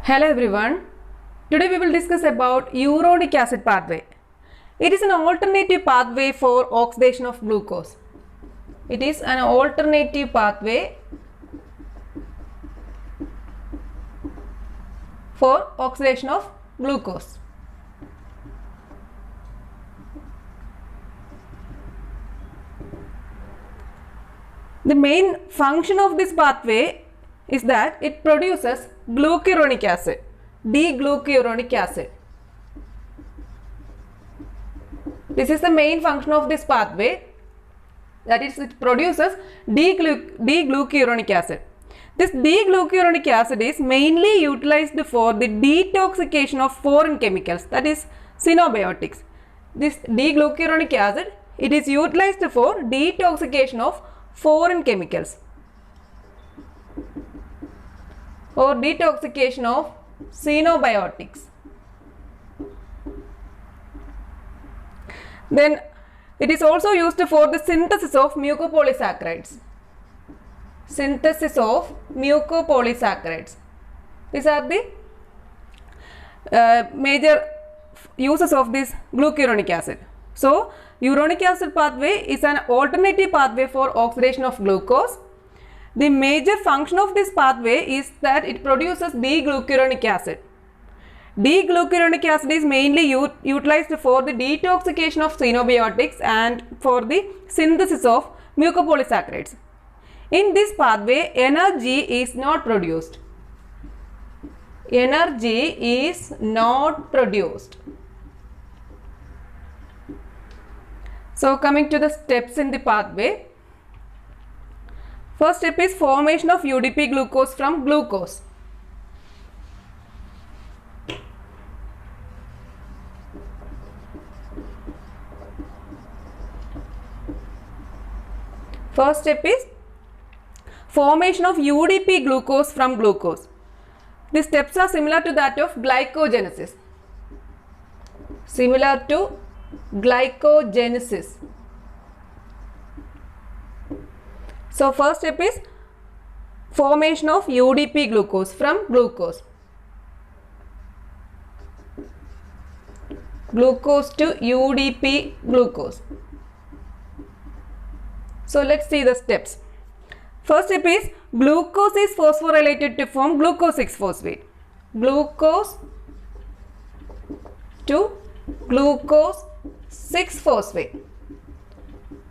Hello everyone. Today we will discuss about uronic acid pathway. It is an alternative pathway for oxidation of glucose. It is an alternative pathway for oxidation of glucose. The main function of this pathway is that it produces glucuronic acid, D-glucuronic acid. This is the main function of this pathway, that is, it produces D-glucuronic acid. This D-glucuronic acid is mainly utilized for the detoxification of foreign chemicals, that is xenobiotics. This D-glucuronic acid, it is utilized for detoxification of foreign chemicals or detoxification of xenobiotics. Then it is also used for the synthesis of mucopolysaccharides. Synthesis of mucopolysaccharides. These are the major uses of this glucuronic acid. So, uronic acid pathway is an alternative pathway for oxidation of glucose. The major function of this pathway is that it produces D-glucuronic acid. D-glucuronic acid is mainly utilized for the detoxification of xenobiotics and for the synthesis of mucopolysaccharides. In this pathway, energy is not produced. Energy is not produced. So, coming to the steps in the pathway. First step is formation of UDP glucose from glucose. First step is formation of UDP glucose from glucose. The steps are similar to that of glycogenesis. Similar to glycogenesis. So, first step is formation of UDP glucose from glucose. Glucose to UDP glucose. So, let's see the steps. First step is glucose is phosphorylated to form glucose 6-phosphate. Glucose to glucose 6-phosphate.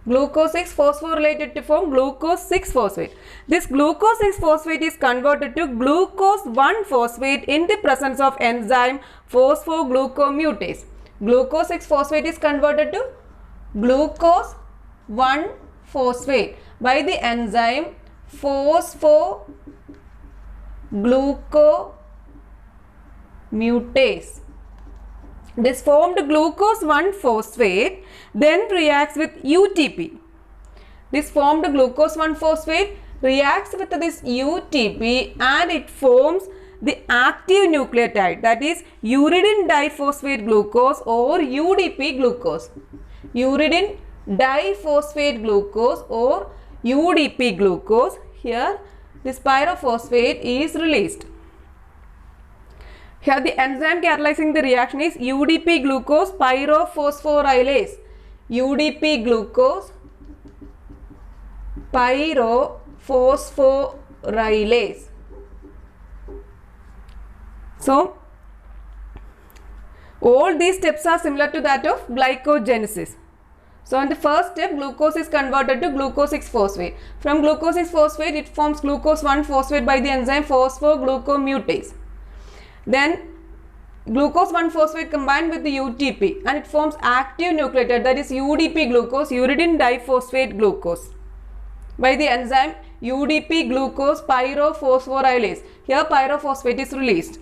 Glucose is phosphorylated to form glucose 6-phosphate. This glucose 6-phosphate is converted to glucose 1-phosphate in the presence of enzyme phosphoglucomutase. Glucose 6-phosphate is converted to glucose 1-phosphate by the enzyme phosphoglucomutase. This formed glucose 1-phosphate then reacts with UTP. This formed glucose 1-phosphate reacts with this UTP and it forms the active nucleotide, that is uridine diphosphate glucose or UDP glucose. Uridine diphosphate glucose or UDP glucose. Here this pyrophosphate is released. Here the enzyme catalyzing the reaction is UDP glucose pyrophosphorylase. UDP glucose pyrophosphorylase. So, all these steps are similar to that of glycogenesis. So, in the first step, glucose is converted to glucose 6-phosphate. From glucose 6-phosphate, it forms glucose 1-phosphate by the enzyme phosphoglucomutase. Then glucose 1-phosphate combined with the UTP and it forms active nucleotide, that is UDP glucose, uridine diphosphate glucose by the enzyme UDP glucose pyrophosphorylase. Here pyrophosphate is released.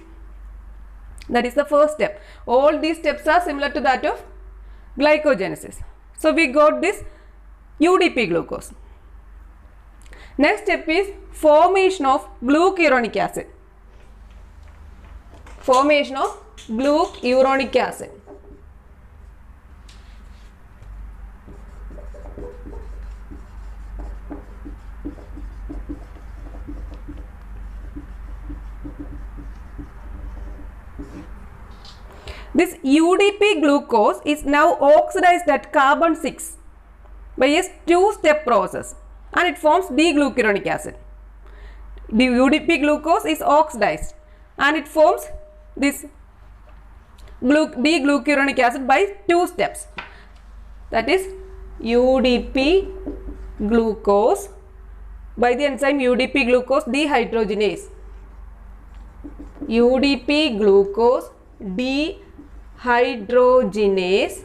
That is the first step. All these steps are similar to that of glycogenesis. So, we got this UDP glucose. Next step is formation of glucuronic acid. Formation of glucuronic acid. This UDP glucose is now oxidized at carbon 6 by a two-step process and it forms D-glucuronic acid. The UDP glucose is oxidized and it forms this D-glucuronic acid by two steps. That is UDP glucose by the enzyme UDP glucose dehydrogenase. UDP glucose dehydrogenase.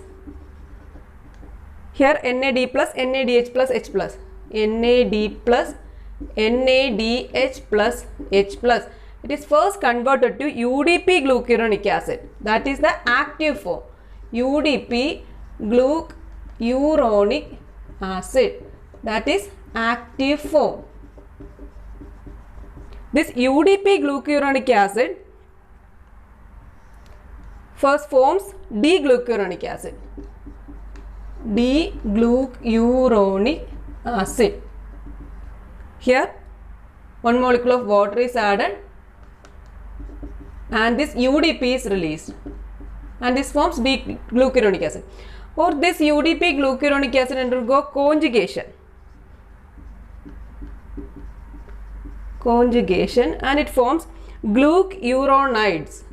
Here NAD plus NADH plus H plus. NAD plus NADH plus H plus. It is first converted to UDP glucuronic acid. That is the active form. UDP glucuronic acid. That is active form. This UDP glucuronic acid first forms D-glucuronic acid. D-glucuronic acid. Here 1 molecule of water is added and this UDP is released and this forms D-glucuronic acid. Or this UDP glucuronic acid undergo conjugation. And it forms glucuronides.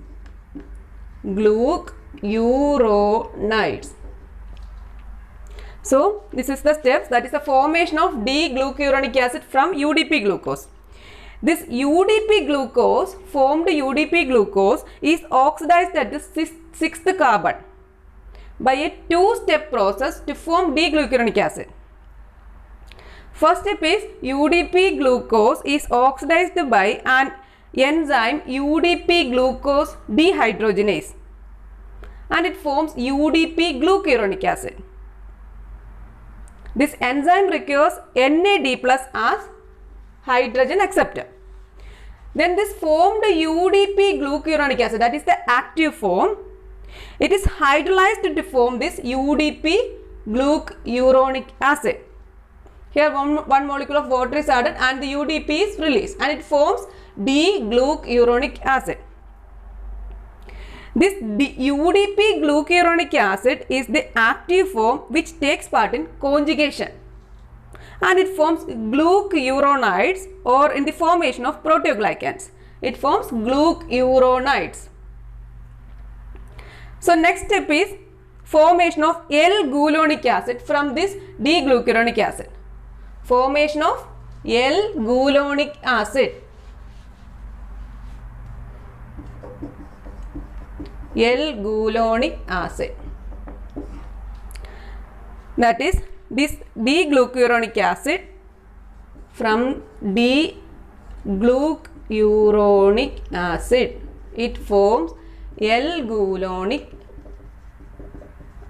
So this is the steps, that is the formation of D-glucuronic acid from UDP glucose. This UDP glucose, formed UDP glucose, is oxidized at the 6th carbon by a two-step process to form D-glucuronic acid. First step is UDP glucose is oxidized by an enzyme UDP glucose dehydrogenase and it forms UDP glucuronic acid. This enzyme requires NAD plus as hydrogen acceptor. Then this formed UDP glucuronic acid, that is the active form, it is hydrolyzed to form this UDP glucuronic acid. Here one molecule of water is added and the UDP is released and it forms D-glucuronic acid. This UDP glucuronic acid is the active form which takes part in conjugation and it forms glucuronides or in the formation of proteoglycans. It forms glucuronides. So next step is formation of L-gulonic acid from this D-glucuronic acid. Formation of L-gulonic acid. L-gulonic acid. That is this D-glucuronic acid from D-glucuronic acid. It forms L-gulonic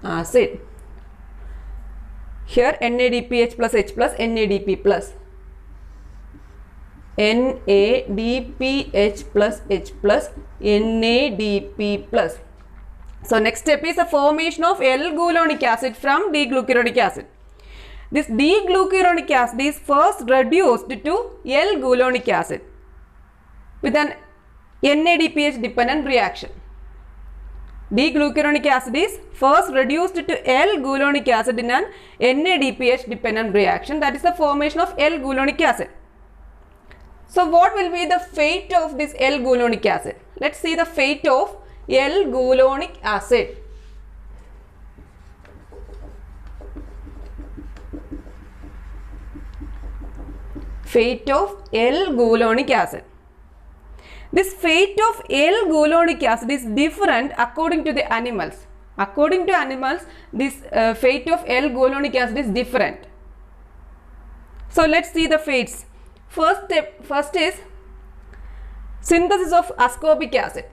acid. Here NADPH plus H plus NADP plus. NADPH plus H plus NADP plus. So next step is the formation of L-gulonic acid from D-glucuronic acid. This D-glucuronic acid is first reduced to L-gulonic acid with an NADPH dependent reaction. D-glucuronic acid is first reduced to L-gulonic acid in an NADPH dependent reaction, that is the formation of L-gulonic acid. So what will be the fate of this L-gulonic acid? Let's see the fate of L-gulonic acid. Fate of L-gulonic acid. This fate of L-gulonic acid is different according to the animals. According to animals, this fate of L-gulonic acid is different. So let's see the fates. First is synthesis of ascorbic acid.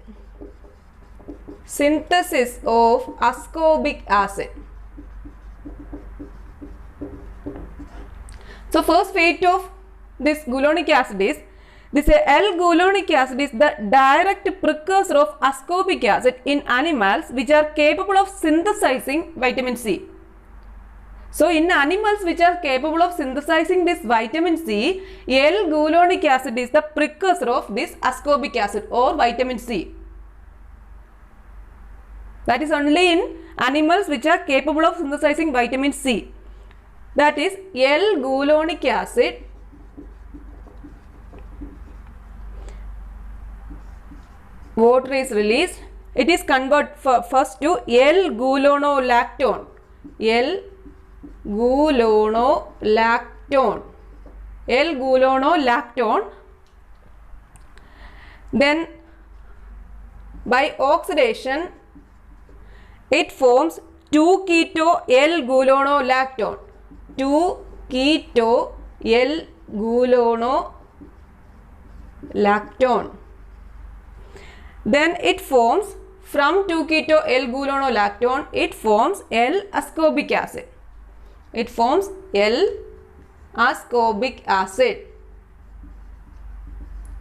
Synthesis of ascorbic acid. So first fate of this gulonic acid is, this L-gulonic acid is the direct precursor of ascorbic acid in animals which are capable of synthesizing vitamin C. So in animals which are capable of synthesizing this vitamin C, L-gulonic acid is the precursor of this ascorbic acid or vitamin C. That is only in animals which are capable of synthesizing vitamin C. That is L-gulonic acid water is released. It is converted first to L-gulonolactone. L-gulonolactone. L-gulonolactone. Then by oxidation it forms 2-keto L-gulonolactone. 2-keto L-gulonolactone. Then it forms, from 2-keto L-gulonolactone, it forms L-ascorbic acid. It forms L-ascorbic acid.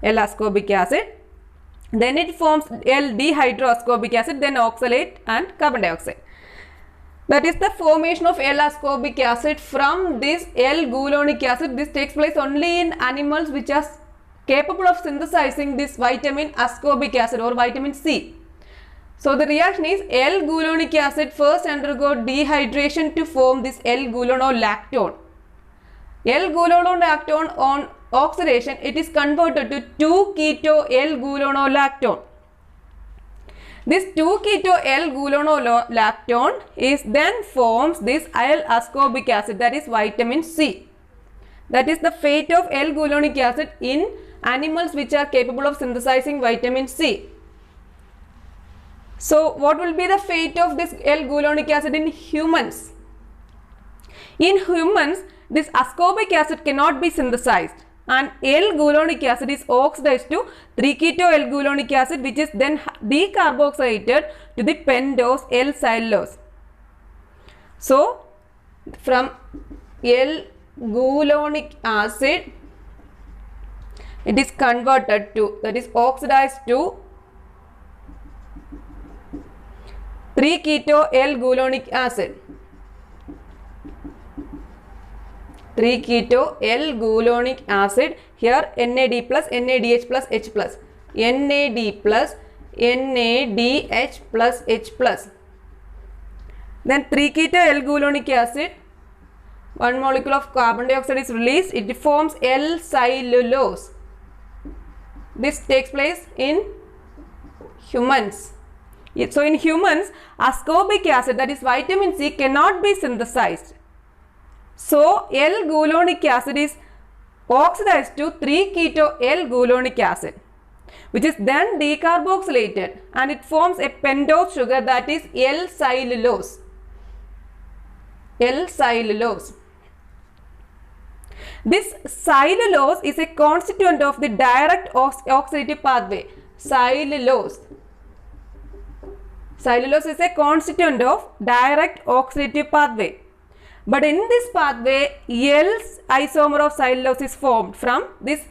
L-ascorbic acid. Then it forms L-dehydroascorbic acid, then oxalate and carbon dioxide. That is the formation of L-ascorbic acid from this L-gulonic acid. This takes place only in animals which are capable of synthesizing this vitamin ascorbic acid or vitamin C. So the reaction is L-gulonic acid first undergo dehydration to form this L-gulonolactone. L-gulonolactone on oxidation, it is converted to 2-keto L-gulonolactone. This 2-keto L-gulonolactone is then forms this L-ascorbic acid, that is vitamin C. That is the fate of L-gulonic acid in animals which are capable of synthesizing vitamin C. So what will be the fate of this L-gulonic acid in humans? In humans, this ascorbic acid cannot be synthesized and L-gulonic acid is oxidized to 3-keto L-gulonic acid, which is then decarboxylated to the pentose L-cellulose. So from L-gulonic acid, it is converted to, that is oxidized to 3-keto L-gulonic acid. 3-keto L-gulonic acid. Here NAD plus, NADH plus, H plus. NAD plus, NADH plus, H plus. Then 3-keto L-gulonic acid. One molecule of carbon dioxide is released. It forms L-cellulose. This takes place in humans. So in humans, ascorbic acid, that is vitamin C, cannot be synthesized. So L-gulonic acid is oxidized to 3-keto L-gulonic acid, which is then decarboxylated and it forms a pentose sugar, that is L-cellulose. L-cellulose. This cellulose is a constituent of the direct oxidative pathway. Cellulose. Cellulose is a constituent of direct oxidative pathway. But in this pathway, L's isomer of cellulose is formed from this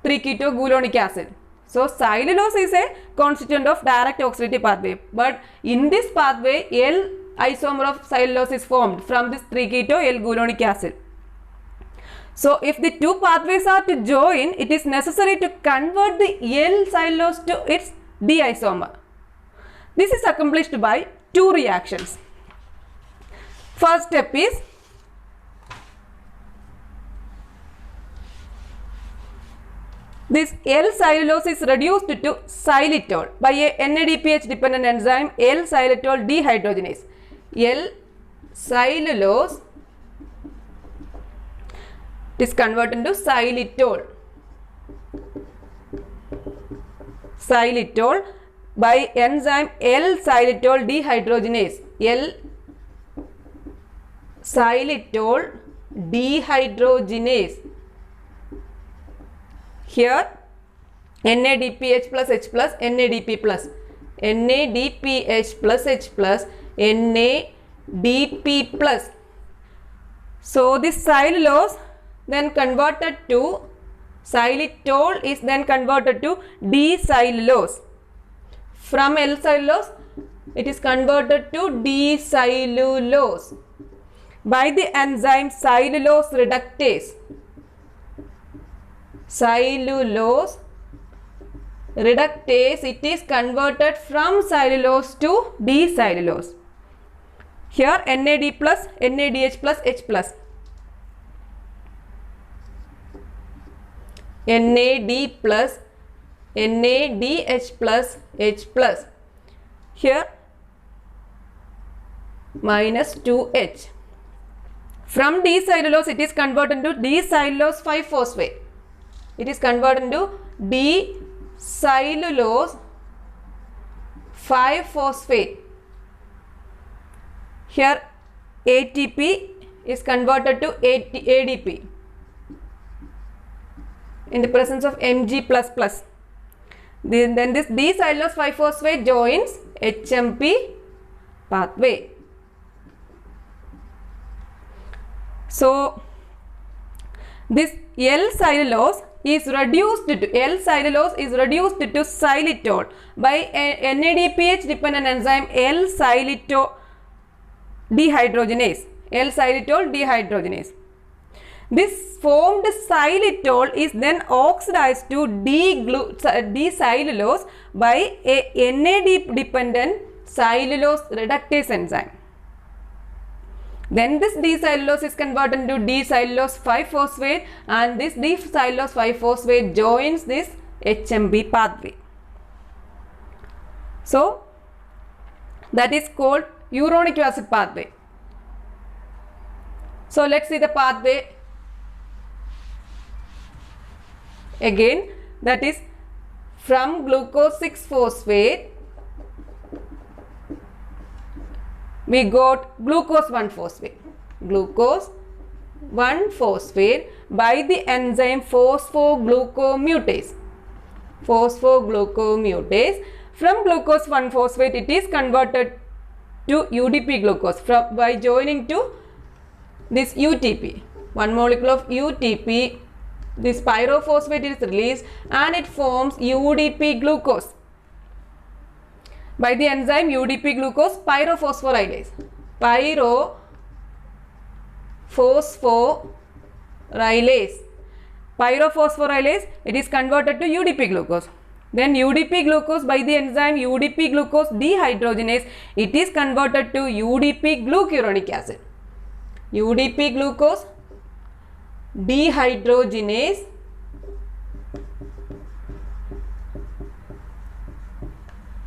3-keto gulonic acid. So cellulose is a constituent of direct oxidative pathway. But in this pathway, L isomer of cellulose is formed from this 3-keto L-gulonic acid. So if the two pathways are to join, it is necessary to convert the L-cellulose to its D isomer. This is accomplished by two reactions. First step is this L-cellulose is reduced to xylitol by a NADPH dependent enzyme L-xylitol dehydrogenase. L-cellulose is converted into xylitol. Xylitol by enzyme L-xylitol dehydrogenase. L-xylitol dehydrogenase. Here NADPH plus H plus, NADP plus, NADPH plus H plus, NADP plus. So this cellulose then converted to xylitol is then converted to D-cellulose. From L-cellulose, it is converted to D-cellulose by the enzyme cellulose reductase. Cellulose reductase, it is converted from cellulose to D-cellulose. Here NAD plus, NADH plus, H plus. NAD plus, NADH plus, H plus. Here minus 2H. From D-cellulose it is converted into D-cellulose 5-phosphate. It is converted into D-cellulose 5-phosphate. Here ATP is converted to ADP in the presence of Mg++. Then this D-cellulose 5-phosphate joins HMP pathway. So this L-cellulose is reduced to xylitol by NADPH dependent enzyme L-xylitol dehydrogenase. This formed xylitol is then oxidized to D-cellulose by a NAD dependent cellulose reductase enzyme. Then this D-cellulose is converted into D-cellulose 5-phosphate, and this D-cellulose 5-phosphate joins this HMB pathway. So that is called uronic acid pathway. So let's see the pathway again. That is from glucose 6-phosphate we got glucose 1-phosphate. Glucose 1-phosphate by the enzyme phosphoglucomutase. From glucose 1-phosphate it is converted to UDP glucose by joining to this UTP. One molecule of UTP, this pyrophosphate is released and it forms UDP glucose by the enzyme UDP glucose pyrophosphorylase. Pyrophosphorylase, it is converted to UDP glucose. Then UDP glucose by the enzyme UDP glucose dehydrogenase, it is converted to UDP glucuronic acid. UDP glucose dehydrogenase,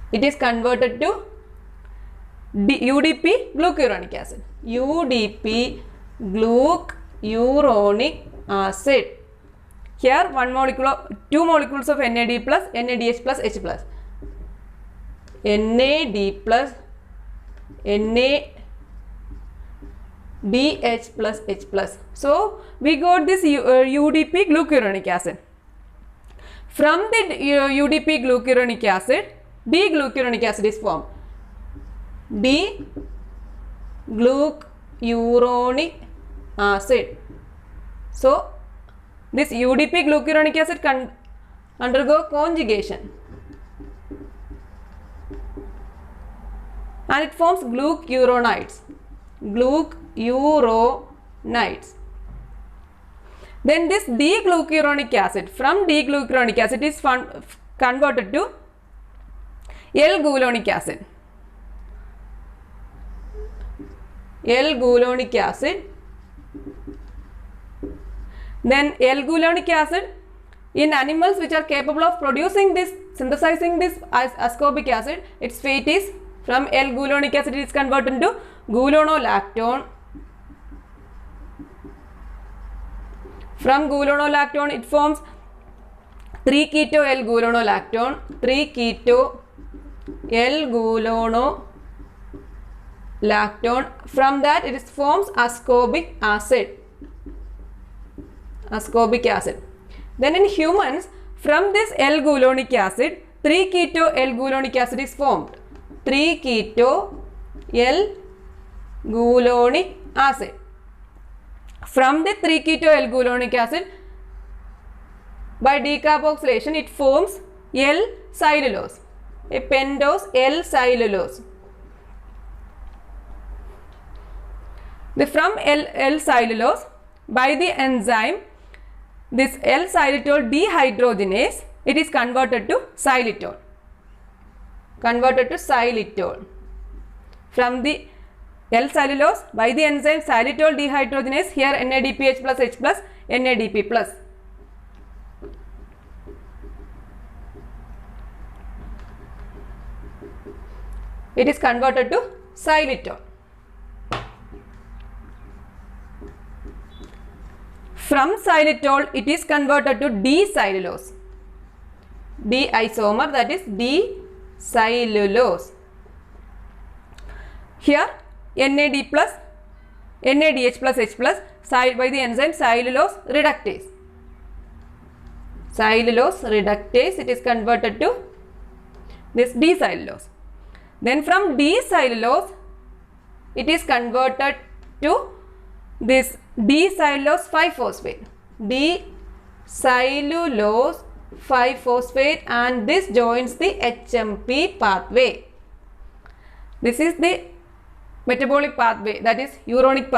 it is converted to UDP glucuronic acid. UDP glucuronic acid. Here two molecules of NAD plus, NADH plus, H plus. NAD plus, NADH plus, H plus. So we got this UDP glucuronic acid. From the UDP glucuronic acid, D-glucuronic acid is formed. D-glucuronic acid. So this UDP glucuronic acid can undergo conjugation and it forms glucuronides. Then this D-glucuronic acid, from D-glucuronic acid is converted to L-gulonic acid. L-gulonic acid. Then L-gulonic acid in animals which are capable of synthesizing this ascorbic acid, its fate is from L-gulonic acid it is converted into gulonolactone. From gulonolactone it forms 3-keto L-gulonolactone. 3-keto L-gulonolactone. From that it forms ascorbic acid. Then in humans, from this L-gulonic acid, 3-keto L-gulonic acid is formed. 3-keto L-gulonic acid. From the 3-keto L-gulonic acid, by decarboxylation it forms L-cellulose, a pentose L-cellulose. From L-cellulose, by the enzyme this L-xylitol dehydrogenase, it is converted to xylitol. Converted to xylitol. From the L-cellulose by the enzyme xylitol dehydrogenase, here NADPH plus H plus NADP plus. It is converted to xylitol. From xylitol, it is converted to D-cellulose. D-isomer, that is D-cellulose. Here NAD plus NADH plus H plus by the enzyme cellulose reductase. Cellulose reductase, it is converted to this D-cellulose. Then from D-cellulose, it is converted to this D-cellulose 5-phosphate. D-cellulose 5-phosphate, and this joins the HMP pathway. This is the metabolic pathway, that is uronic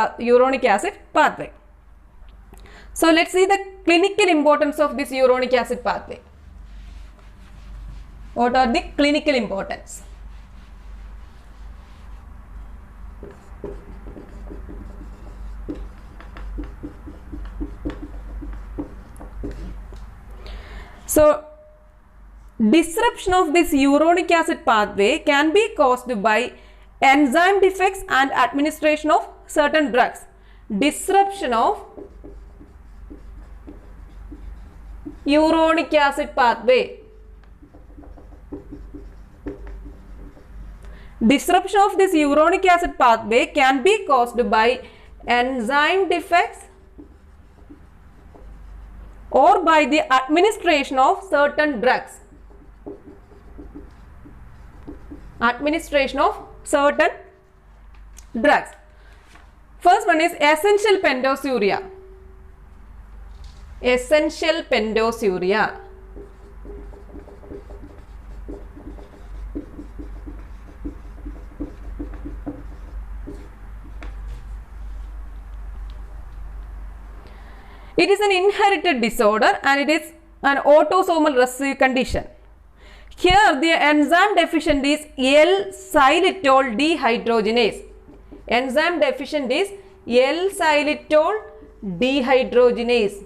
acid pathway. So let's see the clinical importance of this uronic acid pathway. What are the clinical importance? So disruption of this uronic acid pathway can be caused by enzyme defects and administration of certain drugs. Disruption of uronic acid pathway. Disruption of this uronic acid pathway can be caused by enzyme defects or by the administration of certain drugs. Administration of certain drugs. First one is essential pentosuria. Essential pentosuria. It is an inherited disorder and it is an autosomal recessive condition. Here the enzyme deficient is L-xylitol dehydrogenase. Enzyme deficient is L-xylitol dehydrogenase.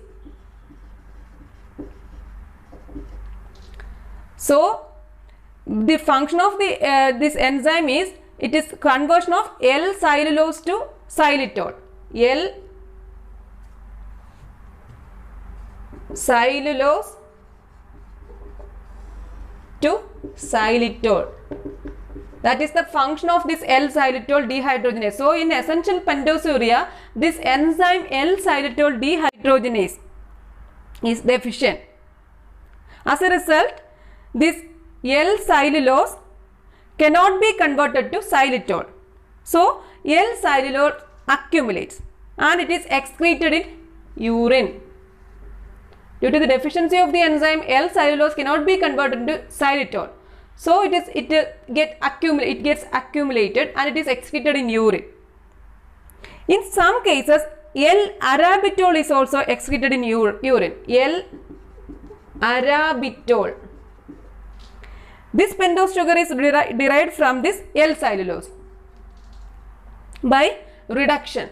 So the function of the this enzyme is, it is conversion of L-cellulose to xylitol. L-cellulose to xylitol. That is the function of this L-xylitol dehydrogenase. So in essential pentosuria, this enzyme L-xylitol dehydrogenase is deficient. As a result, this L-cellulose cannot be converted to xylitol. So L-cellulose accumulates and it is excreted in urine. Due to the deficiency of the enzyme, L-cellulose cannot be converted to xylitol. So it gets accumulated and it is excreted in urine. In some cases, L-arabitol is also excreted in urine. L-arabitol. This pentose sugar is derived from this L-cellulose by reduction.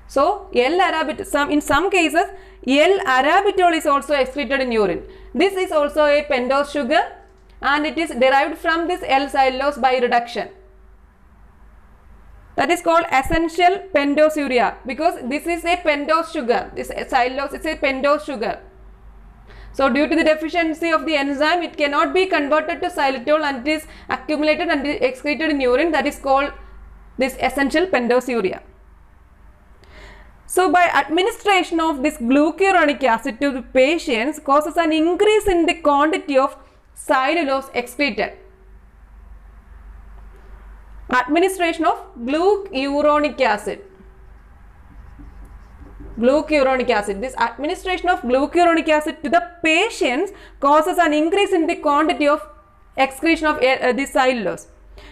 So L-arabitol, in some cases, L-arabitol is also excreted in urine. This is also a pentose sugar and it is derived from this L-cellulose by reduction. That is called essential pentosuria because this is a pentose sugar. This cellulose is a pentose sugar. So due to the deficiency of the enzyme, it cannot be converted to xylitol and it is accumulated and excreted in urine. That is called this essential pentosuria. So by administration of this glucuronic acid to the patients causes an increase in the quantity of xylulose excreted. Administration of glucuronic acid. Glucuronic acid. This administration of glucuronic acid to the patients causes an increase in the quantity of excretion of this xylulose.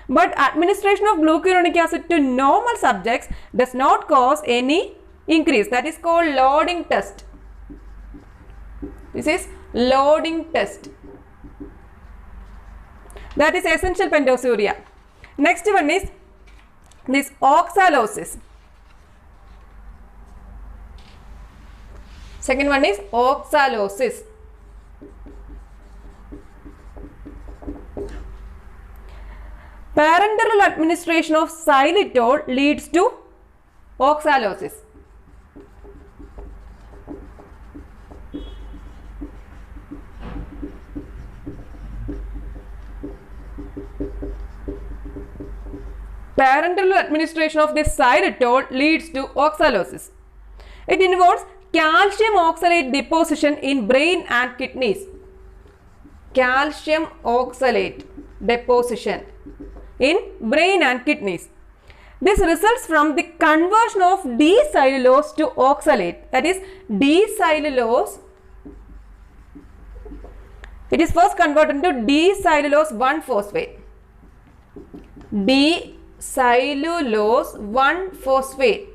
But administration of glucuronic acid to normal subjects does not cause any increase. That is called loading test. This is loading test. That is essential pentosouria. Next one is this oxalosis. Second one is oxalosis. Parenteral administration of xylitol leads to oxalosis. Parenteral administration of this xylitol leads to oxalosis. It involves calcium oxalate deposition in brain and kidneys. Calcium oxalate deposition in brain and kidneys. This results from the conversion of D-cellulose to oxalate. That is, D-cellulose, it is first converted into D-cellulose 1-phosphate. D-cellulose 1-phosphate.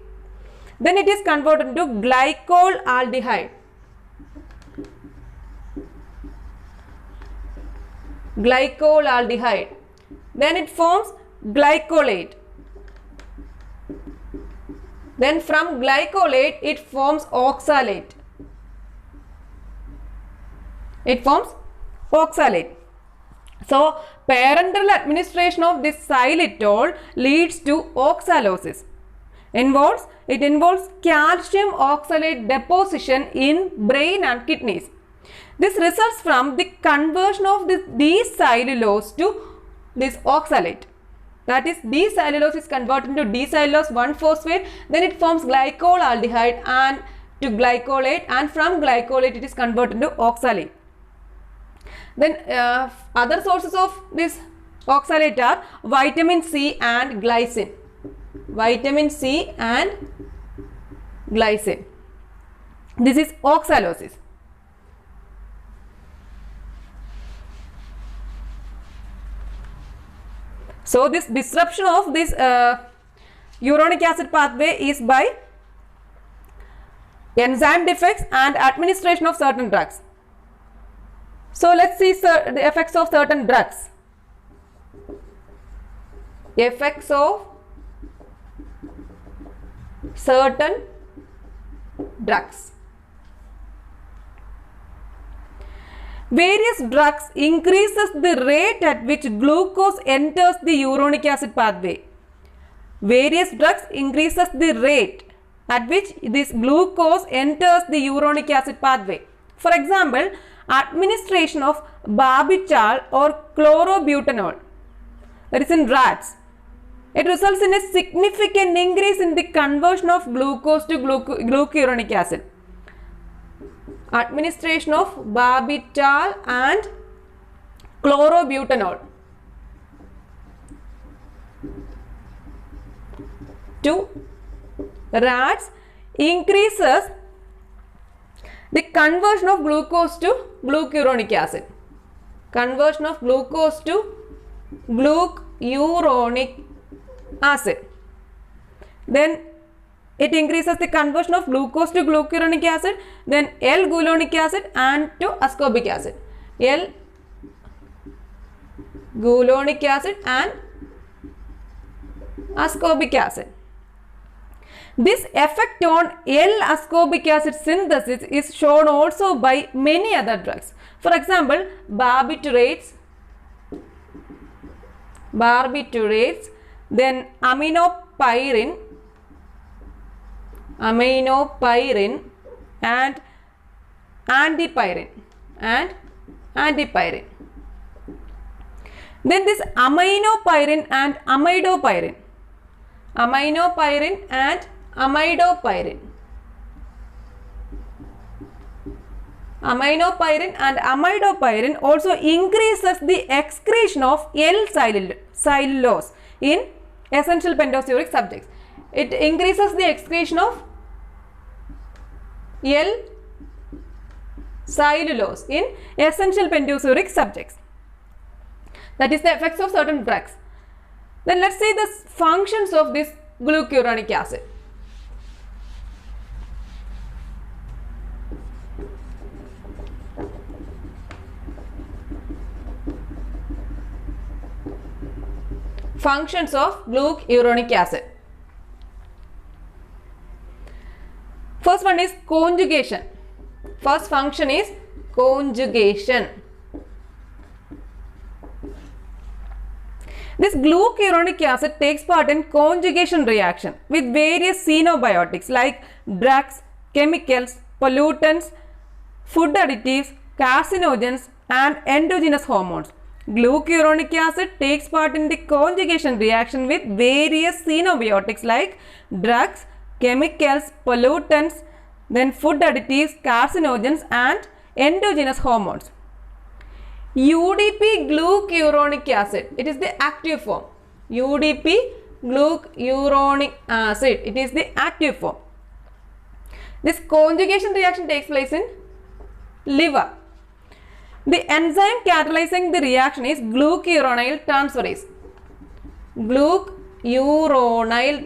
Then it is converted into glycol aldehyde. Glycol aldehyde. Then it forms glycolate. Then from glycolate it forms oxalate. It forms oxalate. So parenteral administration of this xylitol leads to oxalosis. It involves calcium oxalate deposition in brain and kidneys. This results from the conversion of this D-cellulose to this oxalate. That is, D-cellulose is converted into D-cellulose 1-phosphate, then it forms glycol aldehyde and to glycolate, and from glycolate it is converted into oxalate. Then other sources of this oxalate are vitamin C and glycine. Vitamin C and glycine. This is oxalosis. So this disruption of this uronic acid pathway is by enzyme defects and administration of certain drugs. So let's see the effects of certain drugs. Effects of certain drugs. Various drugs increases the rate at which glucose enters the uronic acid pathway. Various drugs increases the rate at which this glucose enters the uronic acid pathway. For example, administration of barbital or chlorobutanol, that is in rats, it results in a significant increase in the conversion of glucose to glucuronic acid. Administration of barbital and chlorobutanol to rats increases the conversion of glucose to glucuronic acid. Conversion of glucose to glucuronic acid. Then it increases the conversion of glucose to glucuronic acid, then L-gulonic acid and to ascorbic acid. L-gulonic acid and ascorbic acid. This effect on L-ascorbic acid synthesis is shown also by many other drugs. For example, barbiturates, then aminopyrin and antipyrin Then this aminopyrin and amidopyrin. Aminopyrin and amidopyrin also increases the excretion of L-cellulose in essential pentosuuric subjects. It increases the excretion of L-cellulose in essential pentosuuric subjects. That is the effects of certain drugs. Then let's see the functions of this glucuronic acid. functions of glucuronic acid. First one is conjugation. First function is conjugation. This glucuronic acid takes part in conjugation reaction with various xenobiotics like drugs, chemicals, pollutants, food additives, carcinogens and endogenous hormones. Glucuronic acid takes part in the conjugation reaction with various xenobiotics like drugs, chemicals, pollutants, then food additives, carcinogens and endogenous hormones. UDP glucuronic acid, it is the active form. UDP glucuronic acid, it is the active form. This conjugation reaction takes place in liver. The enzyme catalyzing the reaction is glucuronyl transferase. Glucuronyl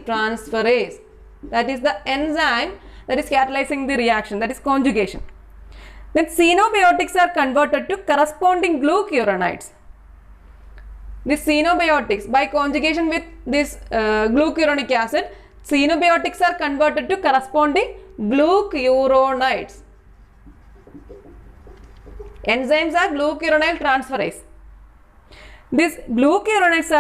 transferase, that is the enzyme that is catalyzing the reaction, that is conjugation. Then xenobiotics are converted to corresponding glucuronides. The xenobiotics, by conjugation with this glucuronic acid, xenobiotics are converted to corresponding glucuronides. Enzymes are glucuronyl transferase. These glucuronides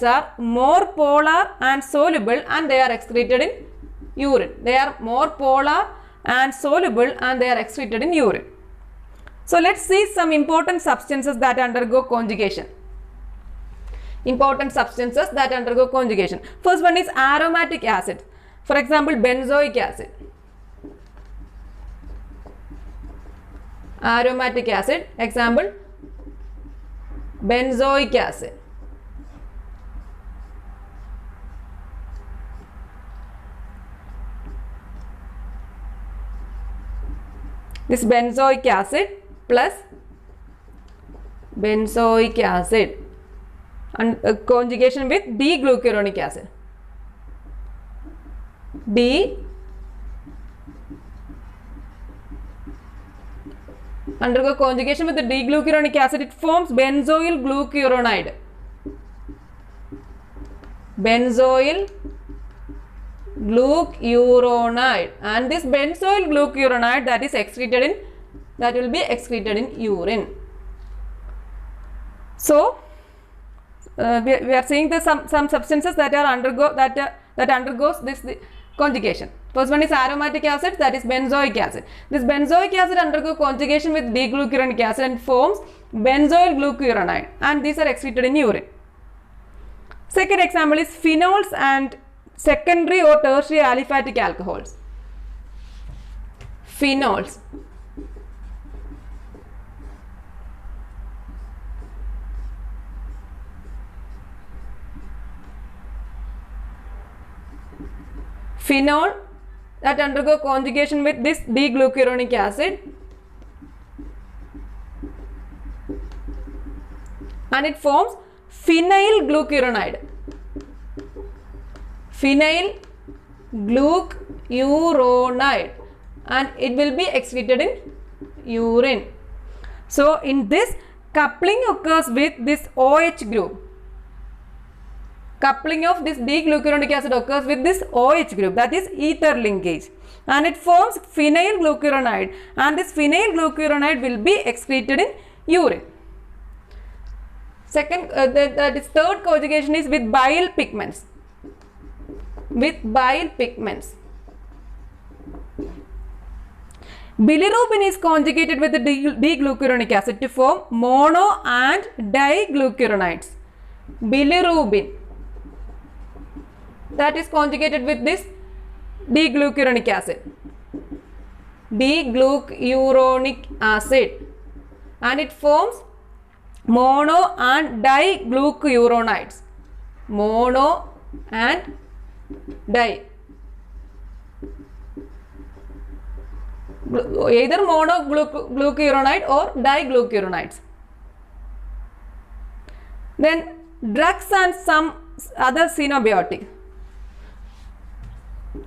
are more polar and soluble and they are excreted in urine. They are more polar and soluble and they are excreted in urine. So let's see some important substances that undergo conjugation. Important substances that undergo conjugation. First one is aromatic acid. For example, benzoic acid. Aromatic acid, example, benzoic acid. This benzoic acid plus benzoic acid and conjugation with D-glucuronic acid. D undergo conjugation with the D-glucuronic acid, it forms benzoyl glucuronide. Benzoyl glucuronide, and this benzoyl glucuronide that will be excreted in urine. So we are seeing some substances that undergoes this conjugation. First one is aromatic acid, that is benzoic acid. This benzoic acid undergo conjugation with D-glucuronic acid and forms benzoyl glucuronide, and these are excreted in urine. Second example is phenols and secondary or tertiary aliphatic alcohols. Phenols. Phenol that undergo conjugation with this D-glucuronic acid and it forms phenyl glucuronide. Phenyl glucuronide, and it will be excreted in urine. So in this, coupling occurs with this OH group. Coupling of this D-glucuronic acid occurs with this OH group, that is ether linkage, and it forms phenyl glucuronide, and this phenyl glucuronide will be excreted in urine. Second, this third conjugation is with bile pigments. With bile pigments. Bilirubin is conjugated with the D-glucuronic acid to form mono and diglucuronides. Bilirubin that is conjugated with this D-glucuronic acid. D-glucuronic acid, and it forms mono and diglucuronides. Mono and di. Either monoglucuronide or diglucuronides. Then drugs and some other xenobiotics.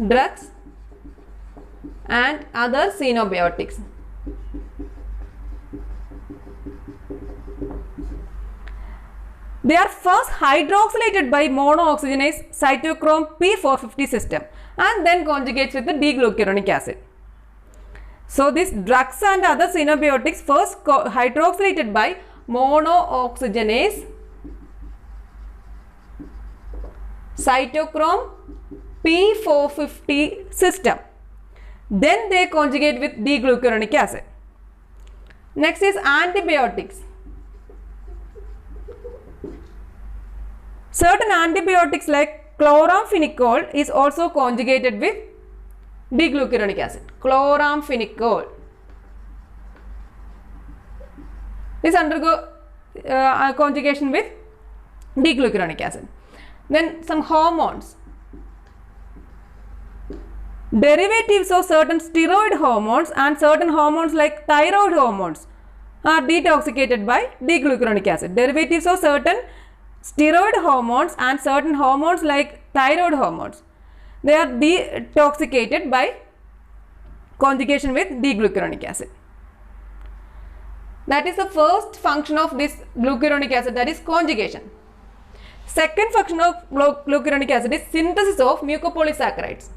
Drugs and other xenobiotics. They are first hydroxylated by monooxygenase cytochrome P450 system and then conjugates with the D-glucuronic acid. So these drugs and other xenobiotics first hydroxylated by monooxygenase cytochrome P450 system. Then they conjugate with D-glucuronic acid. Next is antibiotics. Certain antibiotics like chloramphenicol is also conjugated with D-glucuronic acid. Chloramphenicol is undergo conjugation with D-glucuronic acid. Then some hormones. Derivatives of certain steroid hormones and certain hormones like thyroid hormones are detoxicated by D-glucuronic acid. Derivatives of certain steroid hormones and certain hormones like thyroid hormones, they are detoxicated by conjugation with D-glucuronic acid. That is the first function of this glucuronic acid, that is conjugation. Second function of glucuronic acid is synthesis of mucopolysaccharides.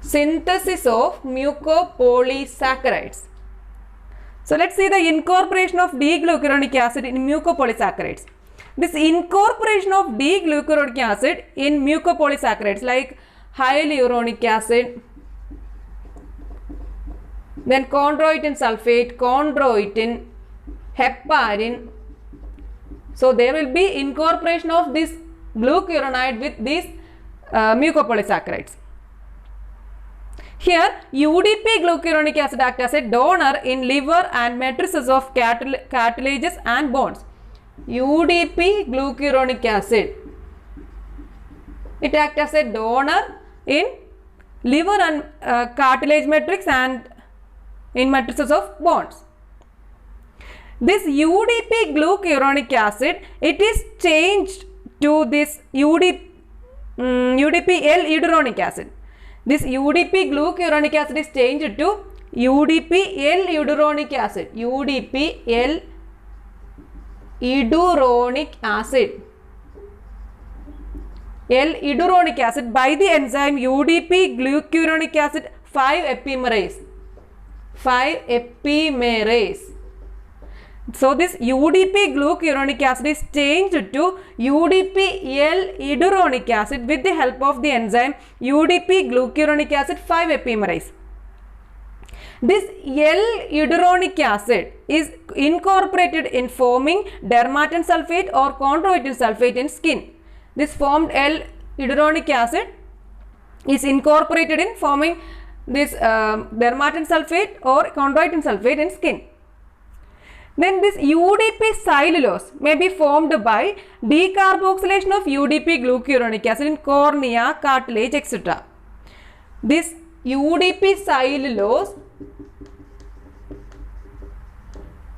Synthesis of mucopolysaccharides. So let's see the incorporation of D-glucuronic acid in mucopolysaccharides. This incorporation of D-glucuronic acid in mucopolysaccharides like hyaluronic acid, then chondroitin sulfate, chondroitin, heparin. So there will be incorporation of this glucuronide with these mucopolysaccharides. Here UDP glucuronic acid acts as a donor in liver and matrices of cartilages and bones. UDP glucuronic acid, it acts as a donor in liver and cartilage matrix and in matrices of bones. This UDP glucuronic acid, it is changed to this UDP-L-eduronic acid. This UDP glucuronic acid is changed to UDP-L-eduronic acid. UDP-L-eduronic acid. L-eduronic acid by the enzyme UDP glucuronic acid 5-epimerase. 5-epimerase. So this UDP glucuronic acid is changed to UDP-L-eduronic acid with the help of the enzyme UDP glucuronic acid 5-epimerase. This L-eduronic acid is incorporated in forming dermatan sulfate or chondroitin sulfate in skin. This formed L-eduronic acid is incorporated in forming this dermatan sulfate or chondroitin sulfate in skin. Then this UDP cellulose may be formed by decarboxylation of UDP glucuronic acid in cornea, cartilage, etc. This UDP cellulose,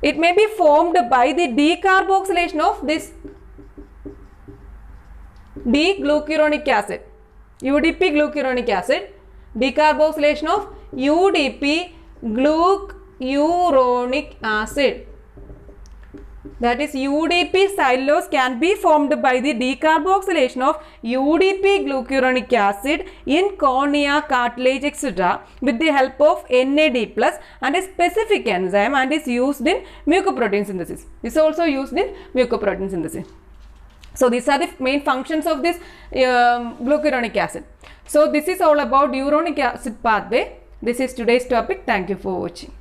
it may be formed by the decarboxylation of this D-glucuronic acid. UDP glucuronic acid, decarboxylation of UDP glucuronic acid. That is UDP cellulose can be formed by the decarboxylation of UDP glucuronic acid in cornea, cartilage, etc. with the help of NAD+ and a specific enzyme and is used in mucoprotein synthesis. This is also used in mucoprotein synthesis. So these are the main functions of this glucuronic acid. So this is all about uronic acid pathway. This is today's topic. Thank you for watching.